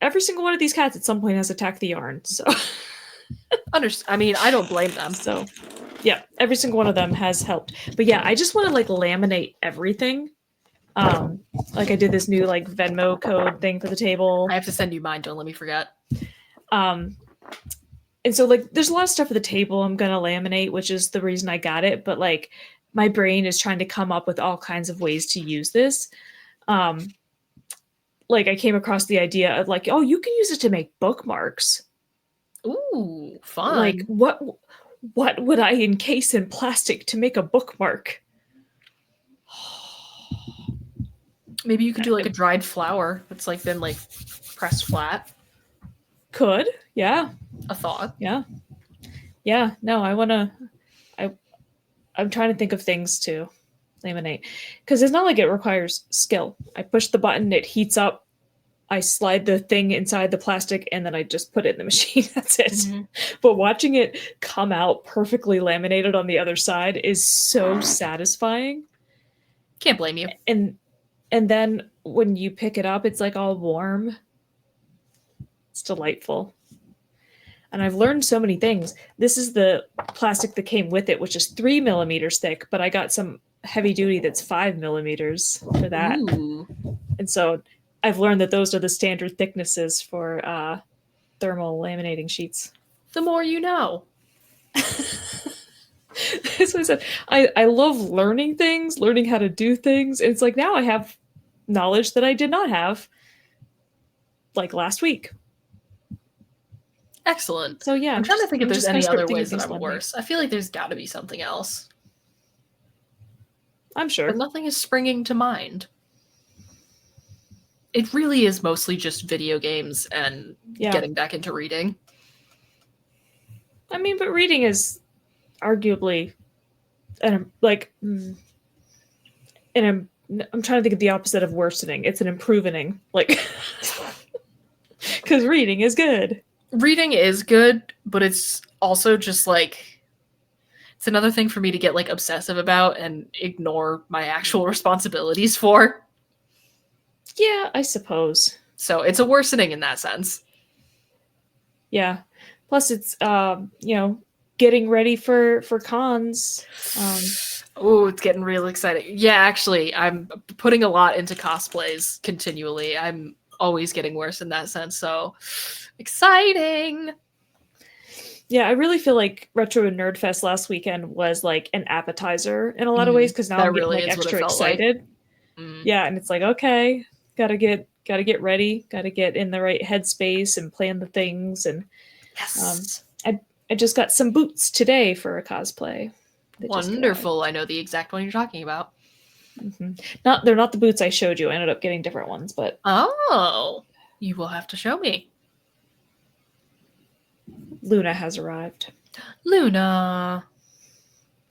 every single one of these cats at some point has attacked the yarn. So, I mean, I don't blame them. So, yeah, every single one of them has helped. But yeah, I just want to like laminate everything. Like I did this new like Venmo code thing for the table. I have to send you mine. Don't let me forget. And so like there's a lot of stuff at the table I'm gonna laminate, which is the reason I got it. But like my brain is trying to come up with all kinds of ways to use this. Like I came across the idea of like, oh, you can use it to make bookmarks. Ooh, fun. Like what would I encase in plastic to make a bookmark? Maybe you could do like a dried flower that's like been like pressed flat. Could, yeah. A thought. Yeah. Yeah. No, I'm trying to think of things to laminate. Because it's not like it requires skill. I push the button, it heats up, I slide the thing inside the plastic, and then I just put it in the machine. That's it. Mm-hmm. But watching it come out perfectly laminated on the other side is so satisfying. Can't blame you. And then when you pick it up, it's like all warm. It's delightful. And I've learned so many things. This is the plastic that came with it, which is 3 millimeters thick, but I got some heavy duty that's 5 millimeters for that. Ooh. And so I've learned that those are the standard thicknesses for thermal laminating sheets. The more you know. That's what I said. I love learning things, learning how to do things. And it's like now I have knowledge that I did not have like last week. Excellent. So yeah, I'm trying to think if there's any other ways that I'm worse. I feel like there's got to be something else. I'm sure. But nothing is springing to mind. It really is mostly just video games and getting back into reading. I mean, but reading is arguably I'm trying to think of the opposite of worsening. It's an improving, like, because reading is good. Reading is good, but it's also just like it's another thing for me to get like obsessive about and ignore my actual responsibilities for. Yeah, I suppose. So it's a worsening in that sense. Yeah. Plus it's getting ready for cons. Oh, it's getting real exciting. Yeah, actually, I'm putting a lot into cosplays continually. I'm always getting worse in that sense, so exciting. Yeah, I really feel like Retro and Nerd Fest last weekend was like an appetizer in a lot of ways, because now I'm getting like extra excited. Like. Yeah, and it's like, okay, gotta get ready, gotta get in the right headspace and plan the things. And yes, I just got some boots today for a cosplay. Wonderful. I know the exact one you're talking about. Mm-hmm. They're not the boots I showed you. I ended up getting different ones, but oh, You will have to show me. Luna has arrived. Luna.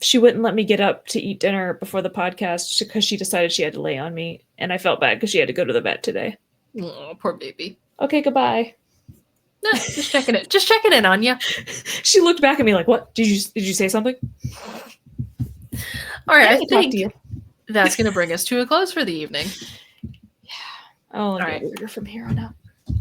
She wouldn't let me get up to eat dinner before the podcast because she decided she had to lay on me, and I felt bad because she had to go to the vet today. Oh, poor baby. Okay, goodbye. Nah, just checking in on you. She looked back at me like, "What? Did you say something?" All right, I think that's going to bring us to a close for the evening. Yeah, I'll get weirder from here on out.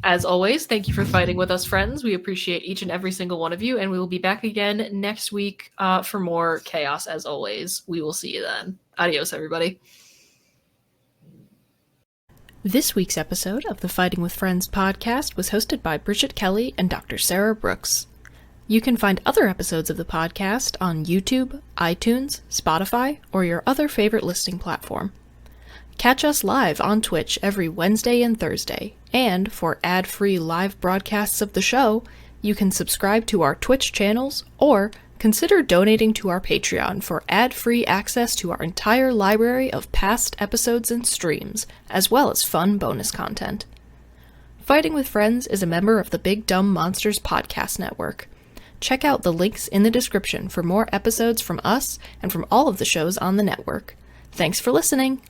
As always, thank you for fighting with us, friends. We appreciate each and every single one of you, and we will be back again next week for more chaos, as always. We will see you then. Adios, everybody. This week's episode of the Fighting with Friends podcast was hosted by Bridget Kelly and Dr. Sarah Brookes. You can find other episodes of the podcast on YouTube, iTunes, Spotify, or your other favorite listening platform. Catch us live on Twitch every Wednesday and Thursday, and for ad-free live broadcasts of the show, you can subscribe to our Twitch channels or consider donating to our Patreon for ad-free access to our entire library of past episodes and streams, as well as fun bonus content. Fighting with Friends is a member of the Big Dumb Monsters podcast network. Check out the links in the description for more episodes from us and from all of the shows on the network. Thanks for listening!